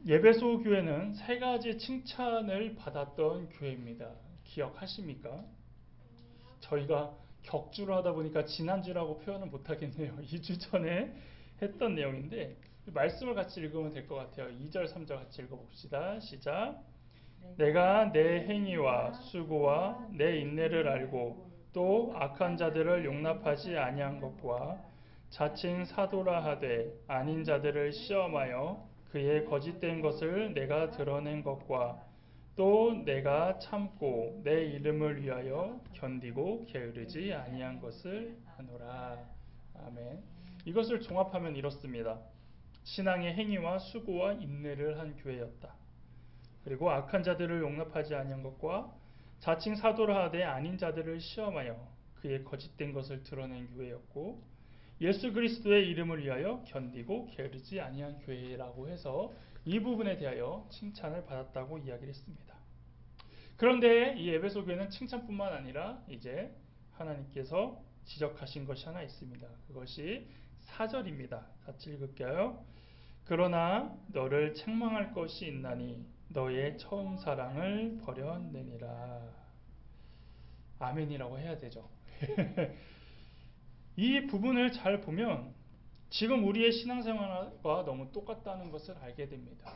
예배소 교회는 세 가지 칭찬을 받았던 교회입니다. 기억하십니까? 저희가 격주를 하다 보니까 지난주라고 표현은 못하겠네요. 2주 전에 했던 내용인데 말씀을 같이 읽으면 될 것 같아요. 2절 3절 같이 읽어봅시다. 시작. 내가 내 행위와 수고와 내 인내를 알고 또 악한 자들을 용납하지 아니한 것과 자칭 사도라 하되 아닌 자들을 시험하여 그의 거짓된 것을 내가 드러낸 것과 또 내가 참고 내 이름을 위하여 견디고 게으르지 아니한 것을 하노라. 아멘. 이것을 종합하면 이렇습니다. 신앙의 행위와 수고와 인내를 한 교회였다. 그리고 악한 자들을 용납하지 아니한 것과 자칭 사도라 하되 아닌 자들을 시험하여 그의 거짓된 것을 드러낸 교회였고, 예수 그리스도의 이름을 위하여 견디고 게으르지 아니한 교회라고 해서 이 부분에 대하여 칭찬을 받았다고 이야기를 했습니다. 그런데 이 에베소 교회는 칭찬뿐만 아니라 이제 하나님께서 지적하신 것이 하나 있습니다. 그것이 4절입니다. 같이 읽을게요. 그러나 너를 책망할 것이 있나니 너의 처음 사랑을 버렸느니라. 아멘이라고 해야 되죠. 이 부분을 잘 보면 지금 우리의 신앙생활과 너무 똑같다는 것을 알게 됩니다.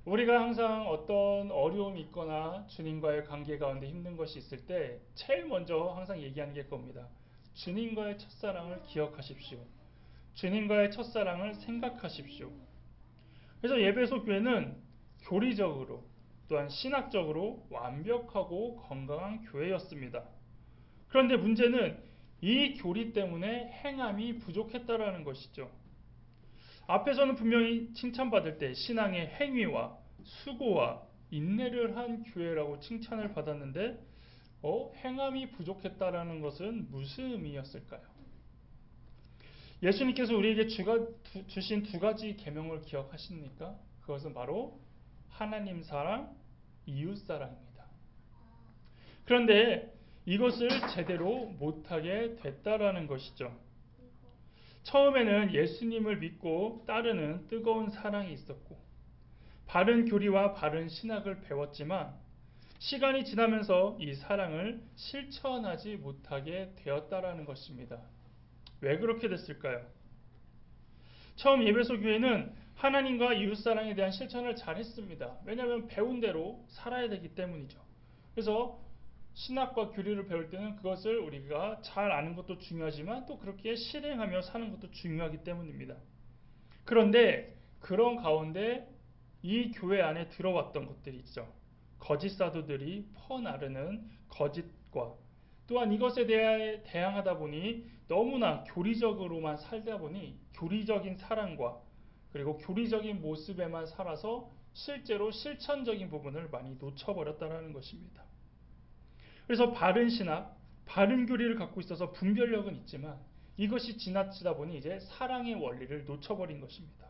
우리가 항상 어떤 어려움이 있거나 주님과의 관계 가운데 힘든 것이 있을 때 제일 먼저 항상 얘기하는 게 그겁니다. 주님과의 첫사랑을 기억하십시오. 주님과의 첫사랑을 생각하십시오. 그래서 예배소 교회는 교리적으로 또한 신학적으로 완벽하고 건강한 교회였습니다. 그런데 문제는 이 교리 때문에 행함이 부족했다라는 것이죠. 앞에서는 분명히 칭찬받을 때 신앙의 행위와 수고와 인내를 한 교회라고 칭찬을 받았는데 행함이 부족했다라는 것은 무슨 의미였을까요? 예수님께서 우리에게 주신 두 가지 계명을 기억하십니까? 그것은 바로 하나님 사랑, 이웃 사랑입니다. 그런데 이것을 제대로 못하게 됐다라는 것이죠. 처음에는 예수님을 믿고 따르는 뜨거운 사랑이 있었고 바른 교리와 바른 신학을 배웠지만 시간이 지나면서 이 사랑을 실천하지 못하게 되었다라는 것입니다. 왜 그렇게 됐을까요? 처음 예배소 교회는 하나님과 이웃사랑에 대한 실천을 잘 했습니다. 왜냐하면 배운 대로 살아야 되기 때문이죠. 그래서 신학과 교리를 배울 때는 그것을 우리가 잘 아는 것도 중요하지만 또 그렇게 실행하며 사는 것도 중요하기 때문입니다. 그런데 그런 가운데 이 교회 안에 들어왔던 것들이 있죠. 거짓 사도들이 퍼나르는 거짓과 또한 이것에 대항하다 보니 너무나 교리적으로만 살다 보니 교리적인 사랑과 그리고 교리적인 모습에만 살아서 실제로 실천적인 부분을 많이 놓쳐버렸다는 것입니다. 그래서 바른 신학, 바른 교리를 갖고 있어서 분별력은 있지만 이것이 지나치다 보니 이제 사랑의 원리를 놓쳐버린 것입니다.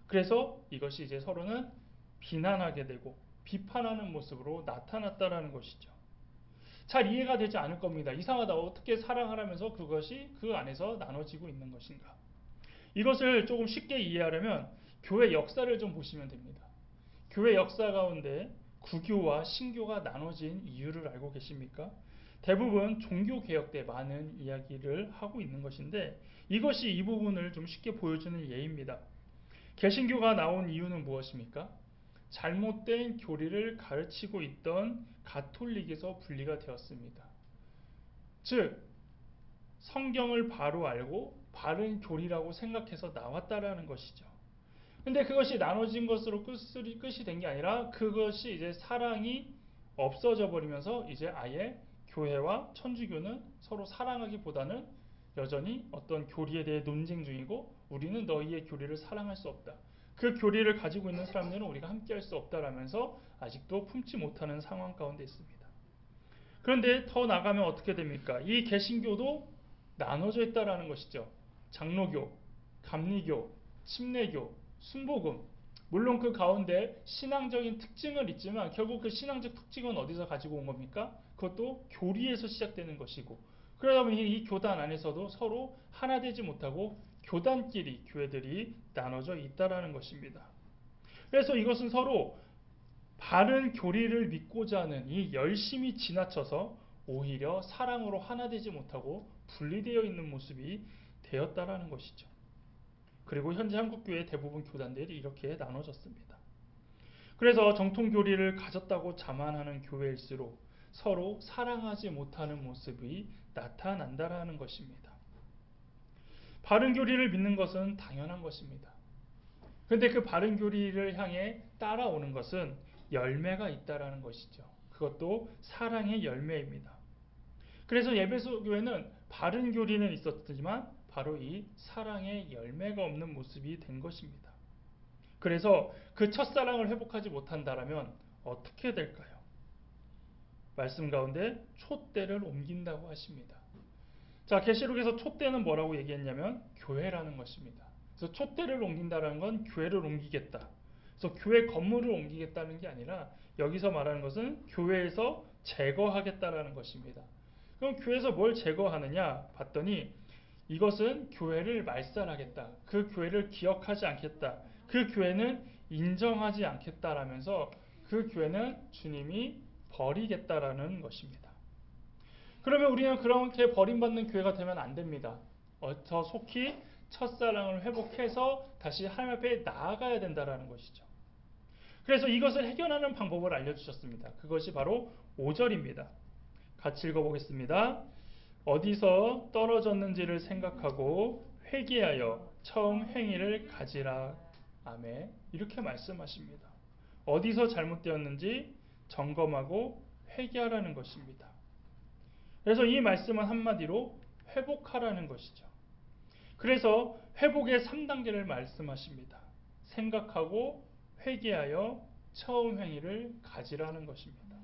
그래서 이것이 이제 서로는 비난하게 되고 비판하는 모습으로 나타났다라는 것이죠. 잘 이해가 되지 않을 겁니다. 이상하다. 어떻게 사랑하라면서 그것이 그 안에서 나눠지고 있는 것인가. 이것을 조금 쉽게 이해하려면 교회 역사를 좀 보시면 됩니다. 교회 역사 가운데 구교와 신교가 나눠진 이유를 알고 계십니까? 대부분 종교개혁 때 많은 이야기를 하고 있는 것인데 이것이 이 부분을 좀 쉽게 보여주는 예입니다. 개신교가 나온 이유는 무엇입니까? 잘못된 교리를 가르치고 있던 가톨릭에서 분리가 되었습니다. 즉 성경을 바로 알고 바른 교리라고 생각해서 나왔다라는 것이죠. 근데 그것이 나눠진 것으로 끝이 된 게 아니라 그것이 이제 사랑이 없어져 버리면서 이제 아예 교회와 천주교는 서로 사랑하기보다는 여전히 어떤 교리에 대해 논쟁 중이고 우리는 너희의 교리를 사랑할 수 없다. 그 교리를 가지고 있는 사람들은 우리가 함께할 수 없다라면서 아직도 품지 못하는 상황 가운데 있습니다. 그런데 더 나가면 어떻게 됩니까? 이 개신교도 나눠져 있다라는 것이죠. 장로교, 감리교, 침례교, 순복음. 물론 그 가운데 신앙적인 특징을 있지만 결국 그 신앙적 특징은 어디서 가지고 온 겁니까? 그것도 교리에서 시작되는 것이고 그러다 보니 이 교단 안에서도 서로 하나 되지 못하고 교단끼리 교회들이 나눠져 있다라는 것입니다. 그래서 이것은 서로 바른 교리를 믿고자 하는 이 열심이 지나쳐서 오히려 사랑으로 하나 되지 못하고 분리되어 있는 모습이 되었다라는 것이죠. 그리고 현재 한국교회 대부분 교단들이 이렇게 나눠졌습니다. 그래서 정통 교리를 가졌다고 자만하는 교회일수록 서로 사랑하지 못하는 모습이 나타난다라는 것입니다. 바른 교리를 믿는 것은 당연한 것입니다. 그런데 그 바른 교리를 향해 따라오는 것은 열매가 있다라는 것이죠. 그것도 사랑의 열매입니다. 그래서 에베소 교회는 바른 교리는 있었지만 바로 이 사랑의 열매가 없는 모습이 된 것입니다. 그래서 그 첫사랑을 회복하지 못한다면 어떻게 될까요? 말씀 가운데 촛대를 옮긴다고 하십니다. 자, 계시록에서 촛대는 뭐라고 얘기했냐면 교회라는 것입니다. 그래서 촛대를 옮긴다는 건 교회를 옮기겠다. 그래서 교회 건물을 옮기겠다는 게 아니라 여기서 말하는 것은 교회에서 제거하겠다라는 것입니다. 그럼 교회에서 뭘 제거하느냐 봤더니 이것은 교회를 말살하겠다. 그 교회를 기억하지 않겠다. 그 교회는 인정하지 않겠다라면서 그 교회는 주님이 버리겠다라는 것입니다. 그러면 우리는 그렇게 버림받는 교회가 되면 안 됩니다. 더 속히 첫사랑을 회복해서 다시 하나님 앞에 나아가야 된다라는 것이죠. 그래서 이것을 해결하는 방법을 알려주셨습니다. 그것이 바로 5절입니다. 같이 읽어보겠습니다. 어디서 떨어졌는지를 생각하고 회개하여 처음 행위를 가지라. 아멘. 이렇게 말씀하십니다. 어디서 잘못되었는지 점검하고 회개하라는 것입니다. 그래서 이 말씀은 한마디로 회복하라는 것이죠. 그래서 회복의 3단계를 말씀하십니다. 생각하고 회개하여 처음 행위를 가지라는 것입니다.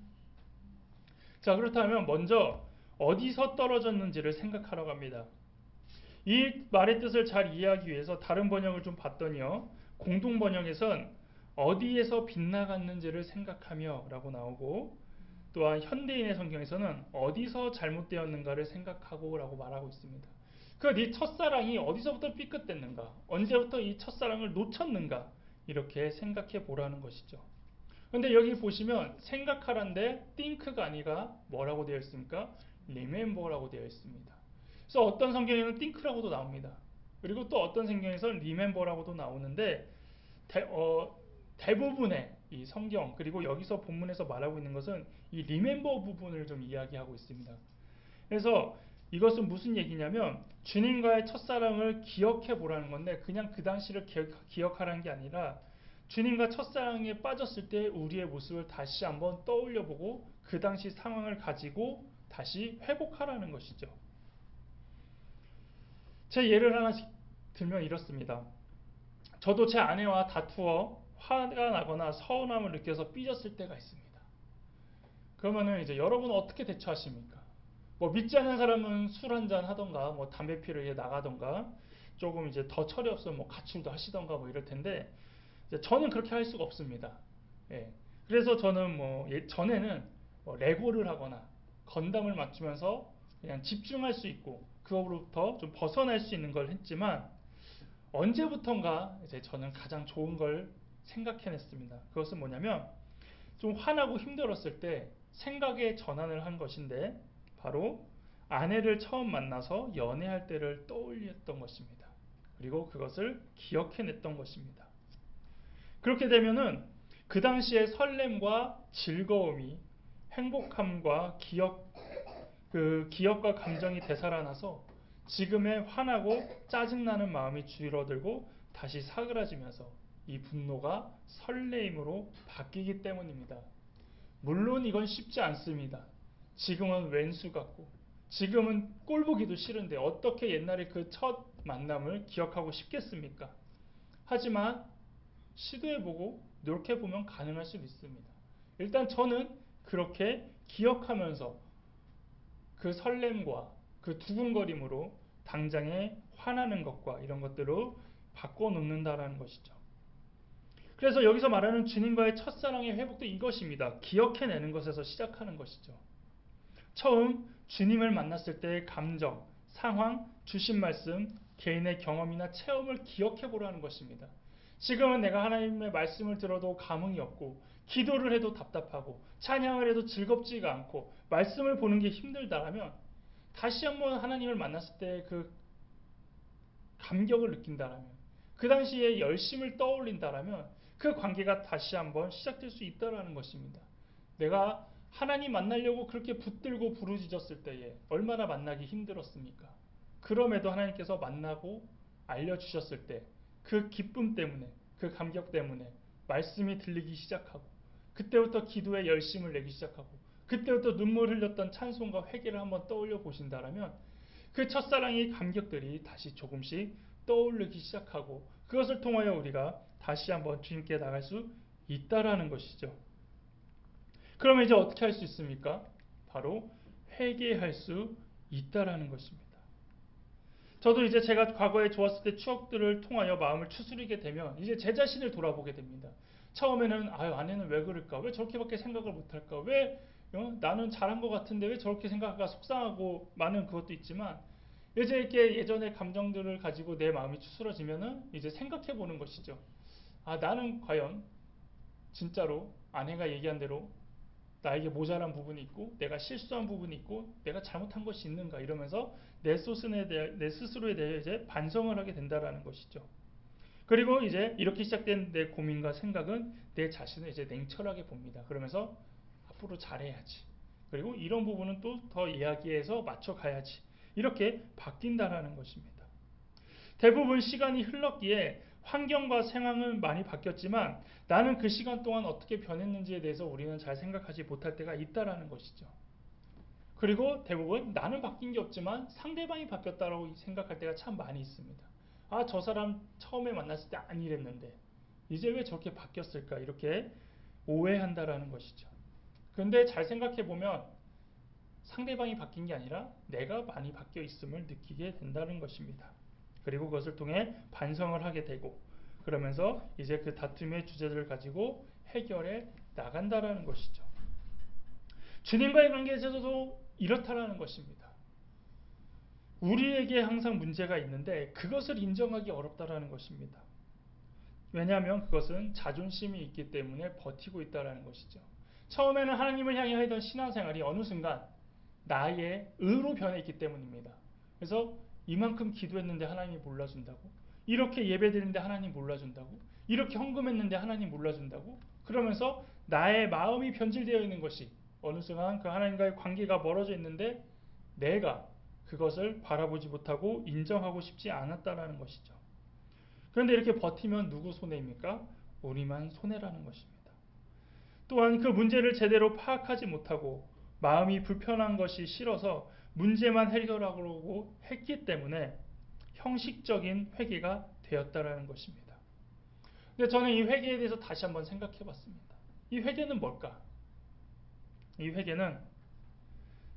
자, 그렇다면 먼저 어디서 떨어졌는지를 생각하라고 합니다. 이 말의 뜻을 잘 이해하기 위해서 다른 번역을 좀 봤더니요. 공동 번역에선 어디에서 빗나갔는지를 생각하며 라고 나오고 또한 현대인의 성경에서는 어디서 잘못되었는가를 생각하고 라고 말하고 있습니다. 그 네 첫사랑이 어디서부터 삐끗됐는가, 언제부터 이 첫사랑을 놓쳤는가 이렇게 생각해 보라는 것이죠. 그런데 여기 보시면 생각하란데 think가 아니라 뭐라고 되어 있습니까? remember라고 되어 있습니다. 그래서 어떤 성경에는 think라고도 나옵니다. 그리고 또 어떤 성경에서는 remember라고도 나오는데 대부분의 이 성경 그리고 여기서 본문에서 말하고 있는 것은 이 remember 부분을 좀 이야기하고 있습니다. 그래서 이것은 무슨 얘기냐면 주님과의 첫사랑을 기억해 보라는 건데 그냥 그 당시를 기억하라는 게 아니라 주님과 첫사랑에 빠졌을 때 우리의 모습을 다시 한번 떠올려 보고 그 당시 상황을 가지고 다시 회복하라는 것이죠. 제 예를 하나 들면 이렇습니다. 저도 제 아내와 다투어 화가 나거나 서운함을 느껴서 삐졌을 때가 있습니다. 그러면은 이제 여러분은 어떻게 대처하십니까? 뭐 믿지 않는 사람은 술 한잔 하던가 뭐 담배 피러 나가던가 조금 이제 더 철이 없으면 뭐 가출도 하시던가 뭐 이럴 텐데 저는 그렇게 할 수가 없습니다. 예. 그래서 저는 뭐 전에는 뭐 레고를 하거나 건담을 맞추면서 그냥 집중할 수 있고 그거로부터 좀 벗어날 수 있는 걸 했지만 언제부턴가 이제 저는 가장 좋은 걸 생각해냈습니다. 그것은 뭐냐면 좀 화나고 힘들었을 때 생각의 전환을 한 것인데 바로 아내를 처음 만나서 연애할 때를 떠올렸던 것입니다. 그리고 그것을 기억해냈던 것입니다. 그렇게 되면은 그 당시의 설렘과 즐거움이 행복함과 기억과 감정이 되살아나서 지금의 화나고 짜증나는 마음이 줄어들고 다시 사그라지면서 이 분노가 설레임으로 바뀌기 때문입니다. 물론 이건 쉽지 않습니다. 지금은 왼수 같고 지금은 꼴보기도 싫은데 어떻게 옛날에 그 첫 만남을 기억하고 싶겠습니까? 하지만 시도해보고 노력해보면 가능할 수도 있습니다. 일단 저는 그렇게 기억하면서 그 설렘과 그 두근거림으로 당장에 화나는 것과 이런 것들을 바꿔놓는다라는 것이죠. 그래서 여기서 말하는 주님과의 첫사랑의 회복도 이것입니다. 기억해내는 것에서 시작하는 것이죠. 처음 주님을 만났을 때의 감정, 상황, 주신 말씀, 개인의 경험이나 체험을 기억해 보라는 것입니다. 지금은 내가 하나님의 말씀을 들어도 감흥이 없고 기도를 해도 답답하고 찬양을 해도 즐겁지가 않고 말씀을 보는 게 힘들다라면 다시 한번 하나님을 만났을 때 그 감격을 느낀다라면 그 당시에 열심을 떠올린다라면 그 관계가 다시 한번 시작될 수 있다라는 것입니다. 내가 하나님 만나려고 그렇게 붙들고 부르짖었을 때에 얼마나 만나기 힘들었습니까? 그럼에도 하나님께서 만나고 알려주셨을 때 그 기쁨 때문에 그 감격 때문에 말씀이 들리기 시작하고 그때부터 기도에 열심을 내기 시작하고 그때부터 눈물 흘렸던 찬송과 회개를 한번 떠올려 보신다라면 그 첫사랑의 감격들이 다시 조금씩 떠오르기 시작하고 그것을 통하여 우리가 다시 한번 주님께 나갈 수 있다라는 것이죠. 그러면 이제 어떻게 할 수 있습니까? 바로 회개할 수 있다라는 것입니다. 저도 이제 제가 과거에 좋았을 때 추억들을 통하여 마음을 추스리게 되면 이제 제 자신을 돌아보게 됩니다. 처음에는 아내는 왜 그럴까? 왜 저렇게밖에 생각을 못할까? 왜 나는 잘한 것 같은데 왜 저렇게 생각할까? 속상하고 많은 그것도 있지만 이제 이렇게 예전의 감정들을 가지고 내 마음이 추스러지면은 이제 생각해 보는 것이죠. 나는 과연 진짜로 아내가 얘기한 대로 나에게 모자란 부분이 있고 내가 실수한 부분이 있고 내가 잘못한 것이 있는가 이러면서 내 스스로에 대해 이제 반성을 하게 된다라는 것이죠. 그리고 이제 이렇게 시작된 내 고민과 생각은 내 자신을 이제 냉철하게 봅니다. 그러면서 앞으로 잘해야지. 그리고 이런 부분은 또 더 이야기해서 맞춰가야지. 이렇게 바뀐다라는 것입니다. 대부분 시간이 흘렀기에 환경과 상황은 많이 바뀌었지만 나는 그 시간 동안 어떻게 변했는지에 대해서 우리는 잘 생각하지 못할 때가 있다라는 것이죠. 그리고 대부분 나는 바뀐 게 없지만 상대방이 바뀌었다고 생각할 때가 참 많이 있습니다. 저 사람 처음에 만났을 때 안 이랬는데 이제 왜 저렇게 바뀌었을까 이렇게 오해한다라는 것이죠. 그런데 잘 생각해 보면 상대방이 바뀐 게 아니라 내가 많이 바뀌어 있음을 느끼게 된다는 것입니다. 그리고 그것을 통해 반성을 하게 되고 그러면서 이제 그 다툼의 주제들을 가지고 해결해 나간다라는 것이죠. 주님과의 관계에서도 이렇다라는 것입니다. 우리에게 항상 문제가 있는데 그것을 인정하기 어렵다라는 것입니다. 왜냐하면 그것은 자존심이 있기 때문에 버티고 있다라는 것이죠. 처음에는 하나님을 향해 하던 신앙생활이 어느 순간 나의 의로 변했기 때문입니다. 그래서 이만큼 기도했는데 하나님이 몰라준다고, 이렇게 예배드리는데 하나님 몰라준다고, 이렇게 헌금했는데 하나님 몰라준다고, 그러면서 나의 마음이 변질되어 있는 것이 어느 순간 그 하나님과의 관계가 멀어져 있는데 내가 그것을 바라보지 못하고 인정하고 싶지 않았다라는 것이죠. 그런데 이렇게 버티면 누구 손해입니까? 우리만 손해라는 것입니다. 또한 그 문제를 제대로 파악하지 못하고 마음이 불편한 것이 싫어서 문제만 해결하려고 했기 때문에 형식적인 회개가 되었다라는 것입니다. 근데 저는 이 회개에 대해서 다시 한번 생각해 봤습니다. 이 회개는 뭘까? 이 회개는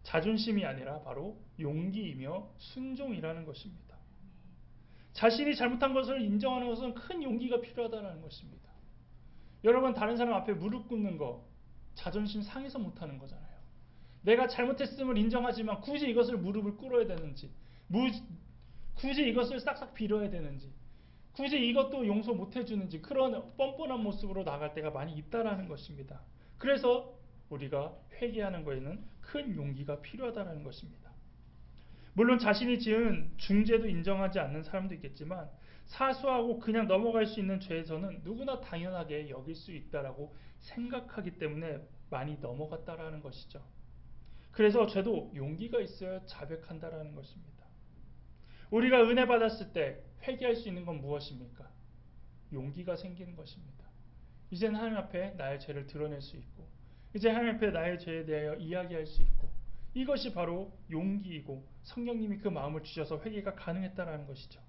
자존심이 아니라 바로 용기이며 순종이라는 것입니다. 자신이 잘못한 것을 인정하는 것은 큰 용기가 필요하다는 것입니다. 여러분 다른 사람 앞에 무릎 꿇는 거 자존심 상해서 못하는 거잖아요. 내가 잘못했음을 인정하지만 굳이 이것을 무릎을 꿇어야 되는지 굳이 이것을 싹싹 빌어야 되는지 굳이 이것도 용서 못 해주는지 그런 뻔뻔한 모습으로 나갈 때가 많이 있다라는 것입니다. 그래서 우리가 회개하는 것에는 큰 용기가 필요하다는 것입니다. 물론 자신이 지은 중죄도 인정하지 않는 사람도 있겠지만 사소하고 그냥 넘어갈 수 있는 죄에서는 누구나 당연하게 여길 수 있다라고 생각하기 때문에 많이 넘어갔다라는 것이죠. 그래서 죄도 용기가 있어야 자백한다라는 것입니다. 우리가 은혜 받았을 때 회개할 수 있는 건 무엇입니까? 용기가 생기는 것입니다. 이제는 하나님 앞에 나의 죄를 드러낼 수 있고 이제 하나님 앞에 나의 죄에 대하여 이야기할 수 있고 이것이 바로 용기이고 성령님이 그 마음을 주셔서 회개가 가능했다라는 것이죠.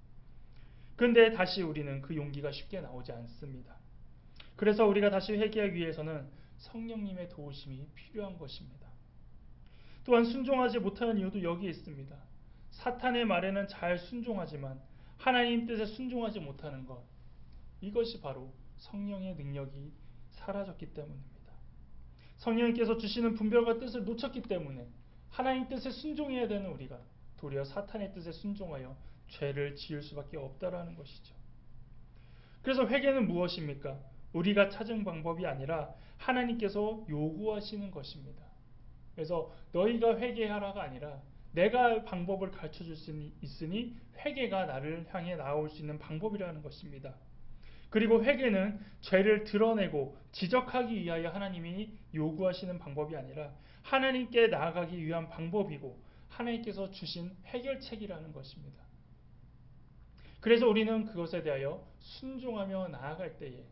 그런데 다시 우리는 그 용기가 쉽게 나오지 않습니다. 그래서 우리가 다시 회개하기 위해서는 성령님의 도우심이 필요한 것입니다. 또한 순종하지 못하는 이유도 여기에 있습니다. 사탄의 말에는 잘 순종하지만 하나님 뜻에 순종하지 못하는 것, 이것이 바로 성령의 능력이 사라졌기 때문입니다. 성령님께서 주시는 분별과 뜻을 놓쳤기 때문에 하나님 뜻에 순종해야 되는 우리가 도리어 사탄의 뜻에 순종하여 죄를 지을 수밖에 없다라는 것이죠. 그래서 회개는 무엇입니까? 우리가 찾은 방법이 아니라 하나님께서 요구하시는 것입니다. 그래서 너희가 회개하라가 아니라 내가 방법을 가르쳐 줄 수 있으니 회개가 나를 향해 나아올 수 있는 방법이라는 것입니다. 그리고 회개는 죄를 드러내고 지적하기 위하여 하나님이 요구하시는 방법이 아니라 하나님께 나아가기 위한 방법이고 하나님께서 주신 해결책이라는 것입니다. 그래서 우리는 그것에 대하여 순종하며 나아갈 때에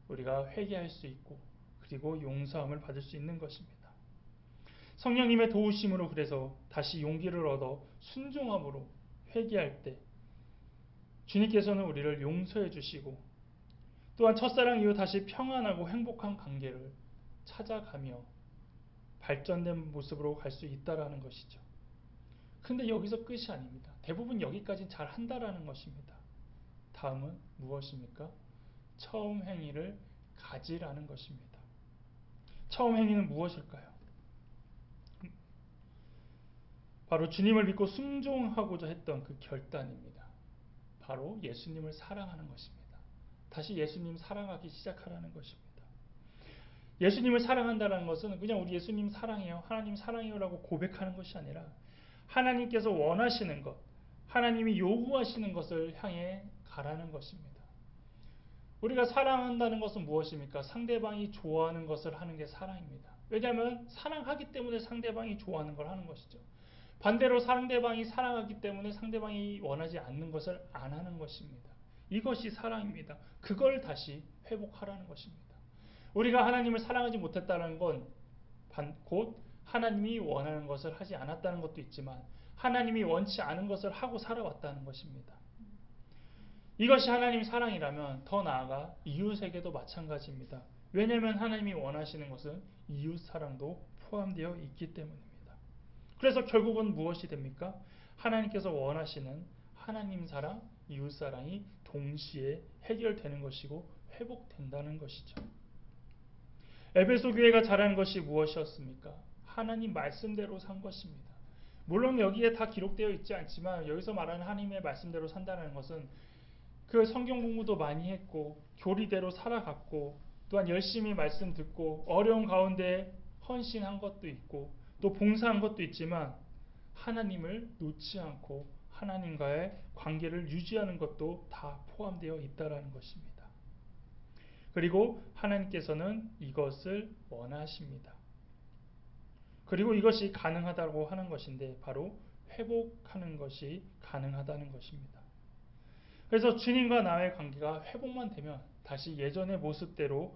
우리가 회개할 수 있고 그리고 용서함을 받을 수 있는 것입니다. 성령님의 도우심으로 그래서 다시 용기를 얻어 순종함으로 회개할 때 주님께서는 우리를 용서해 주시고 또한 첫사랑 이후 다시 평안하고 행복한 관계를 찾아가며 발전된 모습으로 갈 수 있다라는 것이죠. 근데 여기서 끝이 아닙니다. 대부분 여기까지 잘 한다라는 것입니다. 다음은 무엇입니까? 처음 행위를 가지라는 것입니다. 처음 행위는 무엇일까요? 바로 주님을 믿고 순종하고자 했던 그 결단입니다. 바로 예수님을 사랑하는 것입니다. 다시 예수님 사랑하기 시작하라는 것입니다. 예수님을 사랑한다는 것은 그냥 우리 예수님 사랑해요, 하나님 사랑해요라고 고백하는 것이 아니라 하나님께서 원하시는 것, 하나님이 요구하시는 것을 향해 가라는 것입니다. 우리가 사랑한다는 것은 무엇입니까? 상대방이 좋아하는 것을 하는 게 사랑입니다. 왜냐하면 사랑하기 때문에 상대방이 좋아하는 걸 하는 것이죠. 반대로 상대방이 사랑하기 때문에 상대방이 원하지 않는 것을 안 하는 것입니다. 이것이 사랑입니다. 그걸 다시 회복하라는 것입니다. 우리가 하나님을 사랑하지 못했다는 건 곧 하나님이 원하는 것을 하지 않았다는 것도 있지만 하나님이 원치 않은 것을 하고 살아왔다는 것입니다. 이것이 하나님 사랑이라면 더 나아가 이웃에게도 마찬가지입니다. 왜냐하면 하나님이 원하시는 것은 이웃 사랑도 포함되어 있기 때문입니다. 그래서 결국은 무엇이 됩니까? 하나님께서 원하시는 하나님 사랑, 이웃 사랑이 동시에 해결되는 것이고 회복된다는 것이죠. 에베소 교회가 잘한 것이 무엇이었습니까? 하나님 말씀대로 산 것입니다. 물론 여기에 다 기록되어 있지 않지만 여기서 말하는 하나님의 말씀대로 산다는 것은 그 성경 공부도 많이 했고 교리대로 살아갔고 또한 열심히 말씀 듣고 어려운 가운데 헌신한 것도 있고 또 봉사한 것도 있지만 하나님을 놓지 않고 하나님과의 관계를 유지하는 것도 다 포함되어 있다는 것입니다. 그리고 하나님께서는 이것을 원하십니다. 그리고 이것이 가능하다고 하는 것인데 바로 회복하는 것이 가능하다는 것입니다. 그래서 주님과 나의 관계가 회복만 되면 다시 예전의 모습대로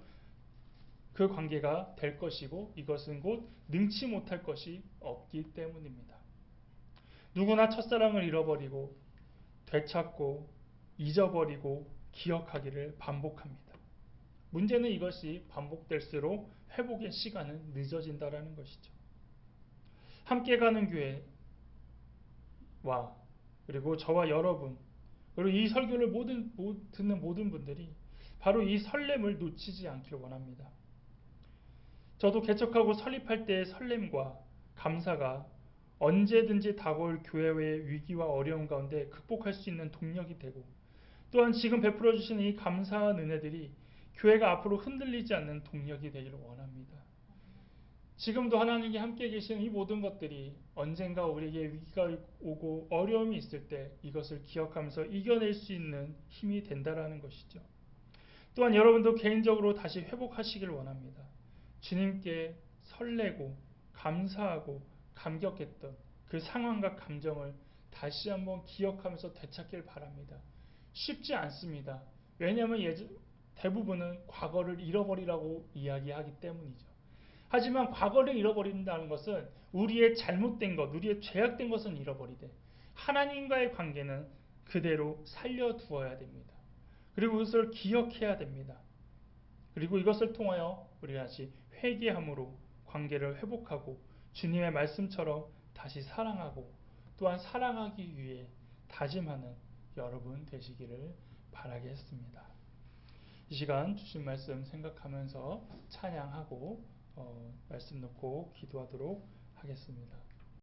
그 관계가 될 것이고 이것은 곧 능치 못할 것이 없기 때문입니다. 누구나 첫사랑을 잃어버리고 되찾고 잊어버리고 기억하기를 반복합니다. 문제는 이것이 반복될수록 회복의 시간은 늦어진다는 것이죠. 함께 가는 교회와 그리고 저와 여러분 그리고 이 설교를 듣는 모든 분들이 바로 이 설렘을 놓치지 않길 원합니다. 저도 개척하고 설립할 때의 설렘과 감사가 언제든지 다가올 교회의 위기와 어려움 가운데 극복할 수 있는 동력이 되고 또한 지금 베풀어 주시는 이 감사한 은혜들이 교회가 앞으로 흔들리지 않는 동력이 되기를 원합니다. 지금도 하나님이 함께 계시는 이 모든 것들이 언젠가 우리에게 위기가 오고 어려움이 있을 때 이것을 기억하면서 이겨낼 수 있는 힘이 된다라는 것이죠. 또한 여러분도 개인적으로 다시 회복하시길 원합니다. 주님께 설레고 감사하고 감격했던 그 상황과 감정을 다시 한번 기억하면서 되찾길 바랍니다. 쉽지 않습니다. 왜냐하면 대부분은 과거를 잃어버리라고 이야기하기 때문이죠. 하지만 과거를 잃어버린다는 것은 우리의 잘못된 것, 우리의 죄악된 것은 잃어버리되 하나님과의 관계는 그대로 살려두어야 됩니다. 그리고 그것을 기억해야 됩니다. 그리고 이것을 통하여 우리가 다시 회개함으로 관계를 회복하고 주님의 말씀처럼 다시 사랑하고 또한 사랑하기 위해 다짐하는 여러분 되시기를 바라겠습니다. 이 시간 주신 말씀 생각하면서 찬양하고 말씀 놓고 기도하도록 하겠습니다.